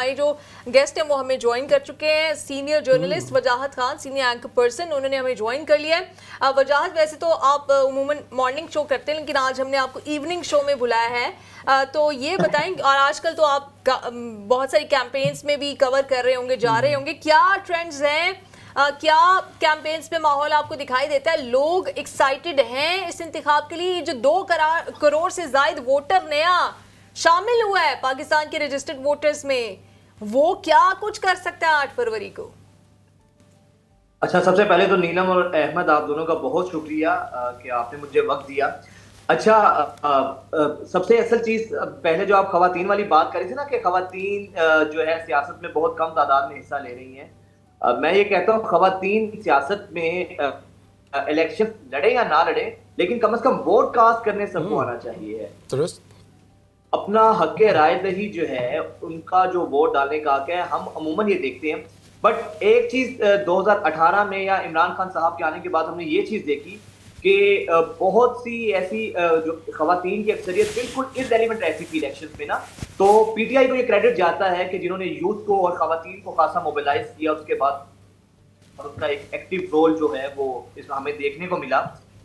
हमारी जो गेस्ट है वो हमें ज्वाइन कर चुके हैं, सीनियर जर्नलिस्ट वजाहत खान, सीनियर एंकर पर्सन, उन्होंने हमें ज्वाइन कर लिया है। वजाहत, वैसे तो आप उमूमन मॉर्निंग शो करते हैं, लेकिन आज हमने आपको इवनिंग शो में बुलाया है, तो ये बताएं, और आजकल तो आप बहुत सारी कैंपेन्स में भी कवर कर रहे होंगे, जा रहे होंगे, क्या ट्रेंड्स हैं, क्या कैंपेन्स पे माहौल आपको दिखाई देता है? लोग एक्साइटेड हैं इस इंतखाब के लिए? जो 2 करोड़ से ज्यादा वोटर नया शामिल हुआ है पाकिस्तान के रजिस्टर्ड वोटर्स में, वो क्या कुछ कर सकता है 8 फरवरी को? अच्छा, सबसे पहले तो नीलम और अहमद, आप दोनों का बहुत शुक्रिया कि आपने मुझे वक्त दिया। अच्छा, सबसे असल चीज पहले जो आप खवातीन वाली बात करी थी ना, कि खवातीन जो है सियासत में बहुत कम तादाद में हिस्सा ले रही हैं, मैं ये कहता हूँ खवातीन सियासत में इलेक्शन लड़े या ना लड़े, लेकिन कम से कम वोट कास्ट करने सबको आना चाहिए। अपना हक राय दही जो है, उनका जो वोट डालने का हक है, हम अमूमन ये देखते हैं। बट एक चीज 2018 में या इमरान खान साहब के आने के बाद हमने ये चीज देखी कि बहुत सी ऐसी जो खवातीन की अक्सरियत बिल्कुल इररेलेवेंट रहती थी इलेक्शन में ना, तो पीटीआई को ये क्रेडिट जाता है कि जिन्होंने यूथ को और खवातीन को खासा मोबिलाइज किया उसके बाद, और उसका एक एक्टिव रोल जो है वो इसमें हमें देखने को मिला।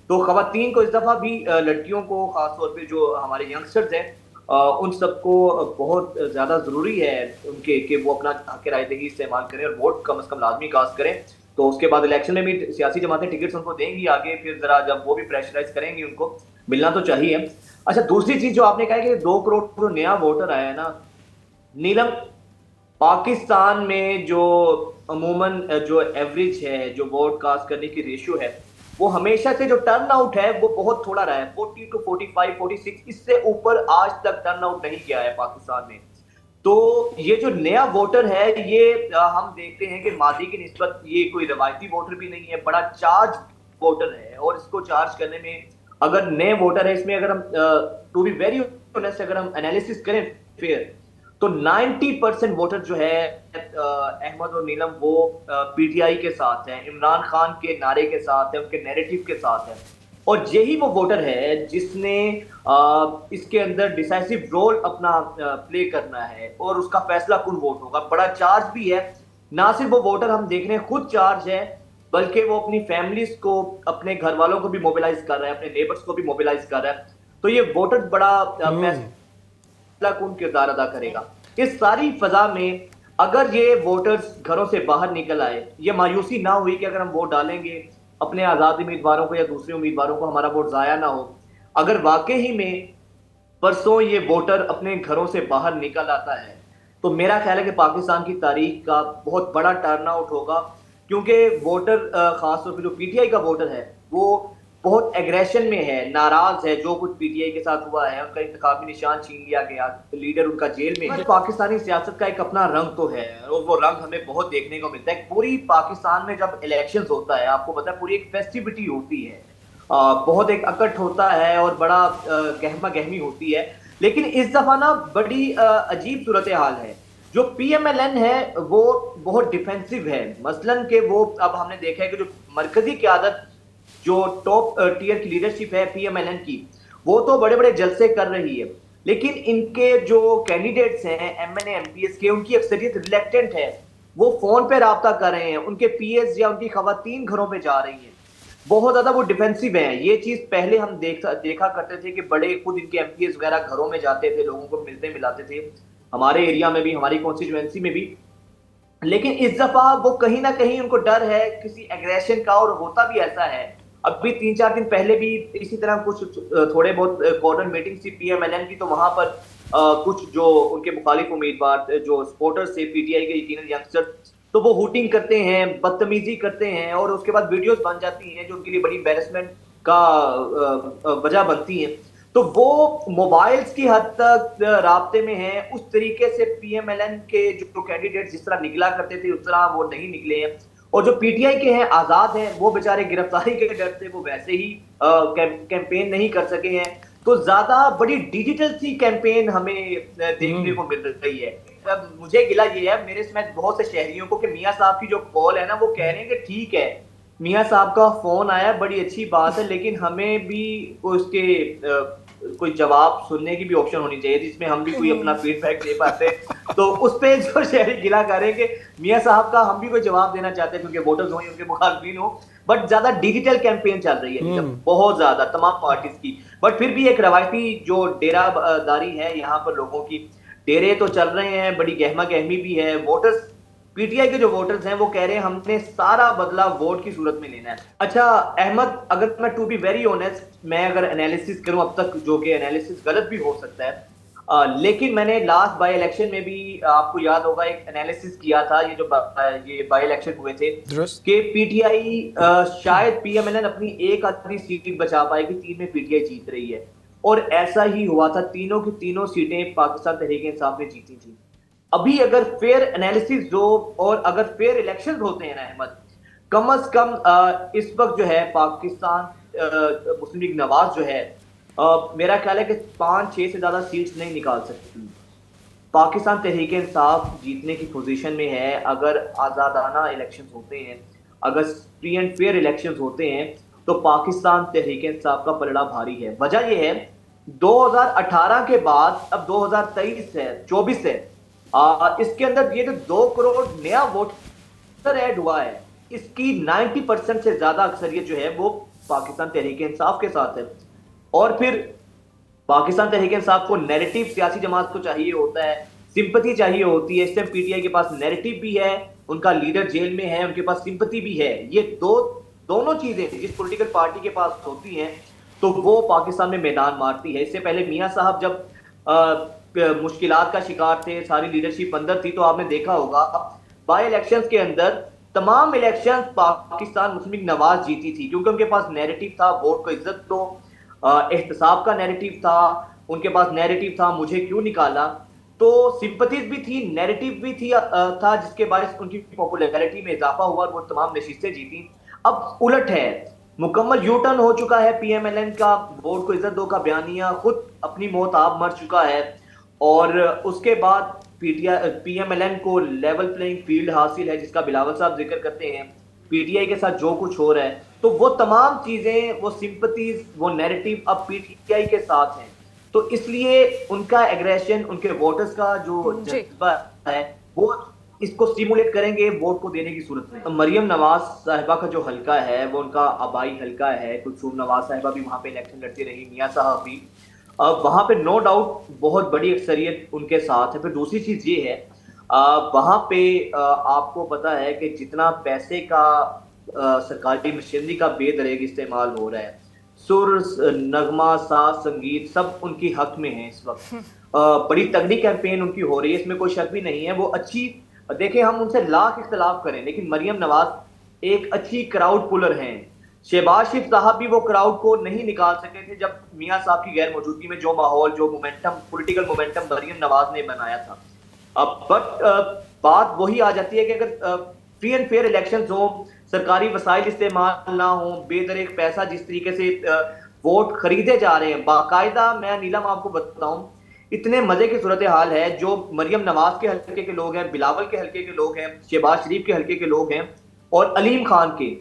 तो खवातीन को इस दफा भी लड़कियों को खासतौर पर जो हमारे यंगस्टर्स हैं उन सबको बहुत ज्यादा जरूरी है उनके कि वो अपना हक राय दही इस्तेमाल करें और वोट कम से कम लाजमी कास्ट करें। तो उसके बाद इलेक्शन में भी सियासी जमातें टिकट्स उनको देंगी आगे, फिर जरा जब वो भी प्रेशराइज करेंगी उनको मिलना तो चाहिए। अच्छा, दूसरी चीज जो आपने कहा कि 2 करोड़ जो नया वोटर आया है ना नीलम, पाकिस्तान में जो अमूमन जो एवरेज है, जो वोट कास्ट करने की रेशियो है, वो हमेशा से जो टर्न आउट है वो बहुत थोड़ा रहा है, 40 to 45, 46, इससे ऊपर आज तक टर्न आउट नहीं किया है पाकिस्तान में। तो ये जो नया वोटर है, ये हम देखते हैं कि मादी की निस्बत ये कोई रवायती वोटर भी नहीं है, बड़ा चार्ज वोटर है। और इसको चार्ज करने में अगर नए वोटर है, इसमें अगर हम टू बी वेरी ऑनेस्ट अगर हम एनालिसिस करें फिर, तो 90% वोटर जो है अहमद और नीलम वो पीटीआई के साथ है, इमरान खान के नारे के साथ है, उनके नैरेटिव के साथ है। और यही वो वोटर है जिसने इसके अंदर डिसाइसिव रोल अपना प्ले करना है और उसका फैसला कुन वोट होगा। बड़ा चार्ज भी है, ना सिर्फ वो वोटर हम देख रहे हैं खुद चार्ज है, बल्कि वो अपनी फैमिलीज को, अपने घर वालों को भी मोबिलाइज कर रहा है, अपने नेबर्स को भी मोबिलाइज कर रहा है। तो ये वोटर बड़ा कौन किरदार अदा करेगा इस सारी फजा में। अगर ये वोटर्स घरों से बाहर निकल आए, ये मायूसी ना हुई कि अगर हम वोट डालेंगे अपने आजाद उम्मीदवारों को या दूसरे उम्मीदवारों को, हमारा वोट जाया ना हो। अगर वाकई ही में परसों ये वोटर अपने घरों से बाहर निकल आता है, तो मेरा ख्याल है कि पाकिस्तान की तारीख का बहुत बड़ा टर्न आउट होगा, क्योंकि वोटर खासतौर पर जो पीटीआई का वोटर है वो बहुत एग्रेशन में है, नाराज है जो कुछ पीटीआई के साथ हुआ है, उनका इंतखाबी निशान छीन लिया गया, लीडर उनका जेल में है। पाकिस्तानी सियासत का एक अपना रंग तो है और वो रंग हमें बहुत देखने को मिलता है। पूरी पाकिस्तान में जब इलेक्शंस होता है, आपको पता है, पूरी एक फेस्टिविटी होती है, बहुत एक अकट होता है और बड़ा गहमा गहमी होती है। लेकिन इस दफा ना बड़ी अजीब सूरत हाल है। जो पीएमएलएन है वो बहुत डिफेंसिव है, मसलन के वो अब हमने देखा है कि जो मरकजी क़यादत, जो टॉप टीयर की लीडरशिप है पीएमएलएन की, वो तो बड़े बड़े जलसे कर रही है, लेकिन इनके जो कैंडिडेट्स हैं एमएनए एमपीएस के, उनकी अक्सरियत रिलेक्टेंट है, वो फोन पे राब्ता कर रहे हैं, उनके पीएस या उनकी खवातीन घरों पे जा रही हैं, बहुत ज्यादा वो डिफेंसिव हैं। ये चीज पहले हम देखा करते थे कि बड़े खुद इनके एमपीएस वगैरह घरों में जाते थे, लोगों को मिलते मिलाते थे, हमारे एरिया में भी, हमारी कॉन्स्टिट्यूएंसी में भी। लेकिन इस दफा वो कहीं ना कहीं उनको डर है किसी एग्रेशन का, और होता भी ऐसा है। अभी 3-4 दिन पहले भी इसी तरह कुछ थोड़े बहुत कॉर्नर मीटिंग थी पीएमएलएन की, तो वहां पर कुछ जो उनके मुखालिफ उम्मीदवार जो सपोर्टर्स थे पीटीआई के, यकीनन यंगस्टर्स, तो वो हुटिंग करते हैं, बदतमीजी करते हैं, और उसके बाद वीडियोस बन जाती हैं जो उनके लिए बड़ी एम्बैरेसमेंट का वजह बनती हैं। तो वो मोबाइल्स की हद तक राब्ते में हैं। उस तरीके से पीएमएलएन के जो कैंडिडेट जिस तरह निकला करते थे उस तरह वो नहीं निकले हैं, और जो पीटीआई के हैं आजाद हैं, वो बेचारे गिरफ्तारी के डर से वो वैसे ही कैंपेन नहीं कर सके हैं। तो ज्यादा बड़ी डिजिटल सी कैंपेन हमें देखने को मिल रही है। मुझे गिला ये है मेरे समेत बहुत से शहरियों को कि मियां साहब की जो कॉल है ना, वो कह रहे हैं कि ठीक है मियां साहब का फोन आया, बड़ी अच्छी बात है, लेकिन हमें भी उसके कोई जवाब सुनने की भी ऑप्शन होनी चाहिए जिसमें हम भी कोई अपना फीडबैक दे पाते। तो उस पे जो शहरी गिला कर रहे हैं कि मियां साहब का हम भी कोई जवाब देना चाहते हैं, क्योंकि वोटर्स हो या उनके मुखालफिन हो, बट ज्यादा डिजिटल कैंपेन चल रही है बहुत ज्यादा तमाम पार्टीज की। बट फिर भी एक रवायती जो डेरादारी है यहाँ पर लोगों की, डेरे तो चल रहे हैं, बड़ी गहमा गहमी भी है। वोटर्स, पीटीआई के जो वोटर्स हैं वो कह रहे हैं हमने सारा बदलाव वोट की सूरत में लेना है। अच्छा अहमद, अगर मैं टू बी वेरी ऑनेस्ट, मैं अगर एनालिसिस करूं अब तक, जो कि एनालिसिस गलत भी हो सकता है, लेकिन मैंने लास्ट बाई इलेक्शन में भी आपको याद होगा एक एनालिसिस किया था, ये जो ये बाई इलेक्शन हुए थे कि पीटीआई शायद पीएमएलएन अपनी एक आधी सीट बचा पाएगी, 3 में पीटीआई जीत रही है। और ऐसा ही हुआ था, तीनों की तीनों सीटें पाकिस्तान तहरीक इंसाफ ने जीती थी। अभी अगर फेयर एनालिसिस हो और अगर फेयर इलेक्शन होते हैं ना अहमद, कम अज कम इस वक्त जो है पाकिस्तान मुस्लिम लीग नवाज जो है, मेरा ख्याल है कि 5-6 से ज्यादा सीट्स नहीं निकाल सकती। पाकिस्तान तहरीक इंसाफ जीतने की पोजीशन में है। अगर आज़ादाना इलेक्शंस होते हैं, अगर फ्री एंड फेयर इलेक्शंस होते हैं, तो पाकिस्तान तहरीक इंसाफ का पलड़ा भारी है। वजह यह है 2018 के बाद अब 2023 है, 24 है, इसके अंदर ये जो 2 करोड़ नया वोटर ऐड हुआ है, इसकी 90% से ज्यादा अक्सरियत जो है वो पाकिस्तान तहरीक इंसाफ के साथ है। और फिर पाकिस्तान तहरीक इंसाफ को नैरेटिव सियासी जमात को चाहिए होता है, सिंपैथी चाहिए होती है। इस टाइम पीटीआई के पास नैरेटिव भी है, उनका लीडर जेल में है, उनके पास सिंपैथी भी है। ये दोनों चीजें जिस पॉलिटिकल पार्टी के पास होती हैं तो वो पाकिस्तान में मैदान मारती है। इससे पहले मियां साहब जब मुश्किलात का शिकार थे, सारी लीडरशिप अंदर थी, तो आपने देखा होगा बाई इलेक्शंस के अंदर तमाम इलेक्शंस पाकिस्तान मुस्लिम लीग नवाज जीती थी, क्योंकि उनके पास नैरेटिव था वोट को इज्जत दो, एहतसाब का नैरेटिव था, उनके पास नैरेटिव था मुझे क्यों निकाला। तो सिंपैथीज भी थी, नैरेटिव भी थी था, जिसके बायस उनकी पॉपुलैरिटी में इजाफा हुआ और वो तमाम नशिस्तें जीती। अब उलट है, मुकम्मल यू टर्न हो चुका है पीएमएलएन का, वोट को इज्जत दो का बयानिया खुद अपनी मौत आप मर चुका है। और उसके बाद पीएमएलएन को लेवल प्लेइंग फील्ड हासिल है, जिसका बिलावल साहब जिक्र करते हैं। पीटीआई के साथ जो कुछ हो रहा है, तो वो तमाम चीजें, वो सिंपैथीज, वो नैरेटिव अब पीटीआई के साथ हैं। तो इसलिए उनका एग्रेशन, उनके वोटर्स का जो जज्बा है, वो इसको स्टिमुलेट करेंगे वोट को देने की सूरत में। मरियम नवाज साहिबा का जो हलका है वो उनका आबाई हलका है, कुलसूम नवाज साहिबा भी वहां पे इलेक्शन लड़ती रही, मियां साहब भी, वहां पे नो डाउट बहुत बड़ी अक्सरियत उनके साथ है। फिर दूसरी चीज ये है, वहां पे आपको पता है कि जितना पैसे का सरकारी मशीनरी का बेदरेग इस्तेमाल हो रहा है, सुर, नगमा, साज, संगीत सब उनकी हक में है इस वक्त। बड़ी तगड़ी कैंपेन उनकी हो रही है, इसमें कोई शक भी नहीं है। वो अच्छी, देखें हम उनसे लाख इख्तलाफ करें, लेकिन मरियम नवाज एक अच्छी क्राउड पुलर हैं। शहबाज शरीफ साहब भी वो क्राउड को नहीं निकाल सके थे जब मियां साहब की गैर मौजूदगी में जो माहौल, जो momentum, political momentum Maryam Nawaz ने बनाया था। बट बात वही आ जाती है कि अगर फ्री एंड फेयर इलेक्शंस हो, सरकारी वसाइल इस्तेमाल ना हो, बेदरेक पैसा जिस तरीके से वोट खरीदे जा रहे हैं बाकायदा, मैं नीलम आपको बताऊं, इतने मजे की सूरत हाल है। जो मरियम नवाज के हल्के के लोग हैं, बिलावल के हल्के के लोग हैं, शहबाज शरीफ के हल्के के लोग हैं, और अलीम खान के,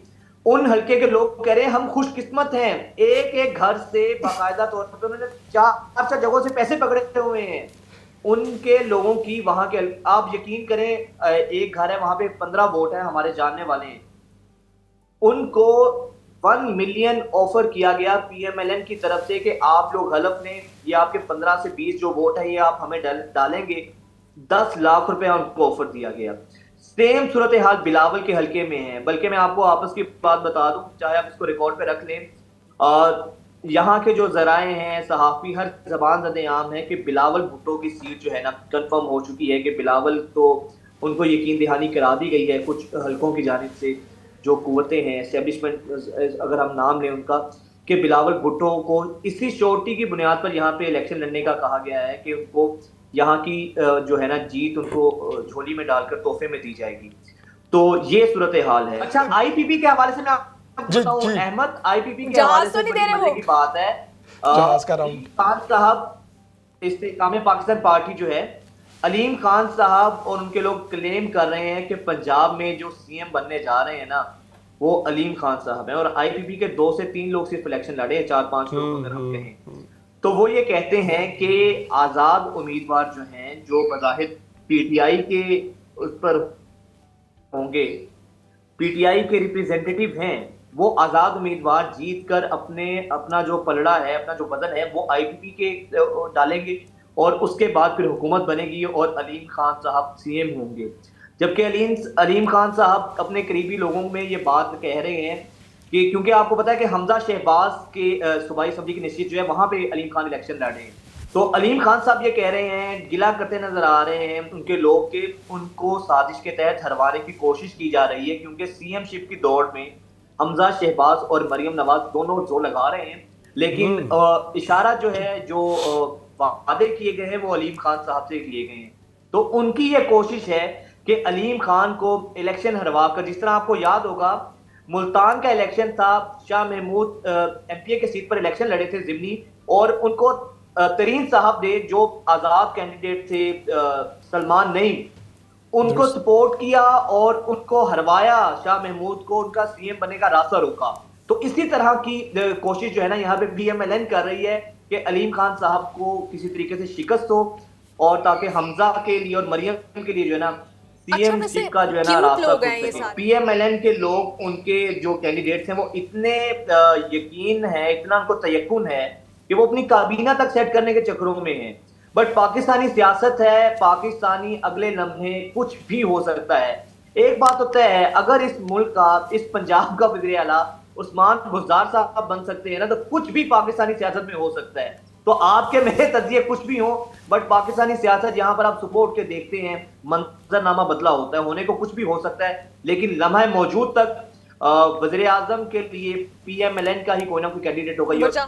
उन हल्के के लोग कह रहे हैं हम खुशकिस्मत हैं, एक एक घर से बाकायदा तौर पर उन्होंने 4 जगहों से पैसे पकड़े हुए हैं उनके लोगों की। वहां के, आप यकीन करें, एक घर है वहां पे 15 वोट है, हमारे जानने वाले हैं, उनको 1 मिलियन ऑफर किया गया पीएमएलएन की तरफ से कि आप लोग हलफ ने, ये आपके 15 से 20 जो वोट है ये आप हमें डालेंगे, 10 लाख रुपए उनको ऑफर दिया गया। सेम सूरत हाल बिलावल के हल्के में है। बल्कि मैं आपको आपस की बात बता दूं, चाहे आप इसको रिकॉर्ड पे रख लें, और यहाँ के जो जराए हैं, सहाफी, हर जबान ज़द आम है कि बिलावल भुट्टो की सीट जो है ना कंफर्म हो चुकी है, कि बिलावल तो उनको यकीन दहानी करा दी गई है कुछ हल्कों की जानिब से, जो कुव्वतें हैं, एस्टेब्लिशमेंट अगर हम नाम लें उनका, कि बिलावल भुट्टो को इसी श्योरिटी की बुनियाद पर यहाँ पे इलेक्शन लड़ने का कहा गया है कि उनको यहाँ की जो है ना जीत उनको झोली में डालकर तोहफे में दी जाएगी। तो ये सूरत हाल है। अच्छा, आईपीपी के हवाले से मैं आपको बताऊं अहमद, आईपीपी के हवाले से बड़ी मजे की बात है, खान साहब इस्तेकाम पाकिस्तान पार्टी जो है, अलीम खान साहब और उनके लोग क्लेम कर रहे हैं कि पंजाब में जो सीएम बनने जा रहे हैं ना वो अलीम खान साहब हैं, और आईपीपी के 2 से 3 लोग सिर्फ इलेक्शन लड़े हैं, 4-5 लोग अगर हम कहें। तो वो ये कहते हैं कि आजाद उम्मीदवार जो हैं, जो बज़ाहिर पीटीआई के उस पर होंगे, पीटीआई के रिप्रेजेंटेटिव हैं, वो आजाद उम्मीदवार जीत कर अपना जो पलड़ा है, अपना जो वजन है, वो आईपीपी के डालेंगे और उसके बाद फिर हुकूमत बनेगी और अलीम खान साहब सीएम होंगे। जबकि अलीम खान साहब अपने करीबी लोगों में ये बात कह रहे हैं कि क्योंकि आपको पता है कि हमजा शहबाज के सूबाई असम्बली की निश्चित जो है वहां पे अलीम खान इलेक्शन लड़ रहे हैं। तो अलीम खान साहब ये कह रहे हैं, गिला करते नजर आ रहे हैं उनके लोग के उनको साजिश के तहत हरवाने की कोशिश की जा रही है, क्योंकि सीएमशिप की दौड़ में हमजा शहबाज और मरियम नवाज दोनों जोर लगा रहे हैं, लेकिन इशारा जो है, जो वादे किए गए हैं वो अलीम खान साहब से किए गए हैं। तो उनकी ये कोशिश है कि अलीम खान को इलेक्शन हरवा कर, जिस तरह आपको याद होगा मुल्तान का इलेक्शन था, शाह महमूद एमपीए के सीट पर इलेक्शन लड़े थे जिमनी, और उनको तरीन साहब ने जो आजाद कैंडिडेट थे सलमान नईम, उनको सपोर्ट किया और उनको हरवाया, शाह महमूद को उनका सीएम बनने का रास्ता रोका। तो इसी तरह की कोशिश जो है ना यहाँ पे पीएमएलएन कर रही है कि अलीम खान साहब को किसी तरीके से शिकस्त हो, और ताकि हमजा के लिए और मरियम के लिए जो है ना सीएम अच्छा, का जो है ना रास्ता खुल ये सके। पीएमएलएन के लोग, उनके जो कैंडिडेट्स हैं, वो इतने यकीन है, इतना उनको तयक्कुन है कि वो अपनी काबीना तक सेट करने के चक्करों में हैं। बट पाकिस्तानी सियासत है, पाकिस्तानी अगले लम्हे कुछ भी हो सकता है। एक बात तो तय है, अगर इस मुल्क का, इस पंजाब का वज़ीर आला उस्मान बुज़दार साहब बन सकते हैं ना, तो कुछ भी पाकिस्तानी सियासत में हो सकता है। तो आपके मेरे तजिए कुछ भी हो, बट पाकिस्तानी सियासत यहाँ पर आप सपोर्ट के देखते हैं, मंजरनामा बदला होता है, होने को कुछ भी हो सकता है, लेकिन लम्हा मौजूद तक वज़ीर आज़म के लिए पीएमएलएन का ही कोई ना कोई कैंडिडेट होगा।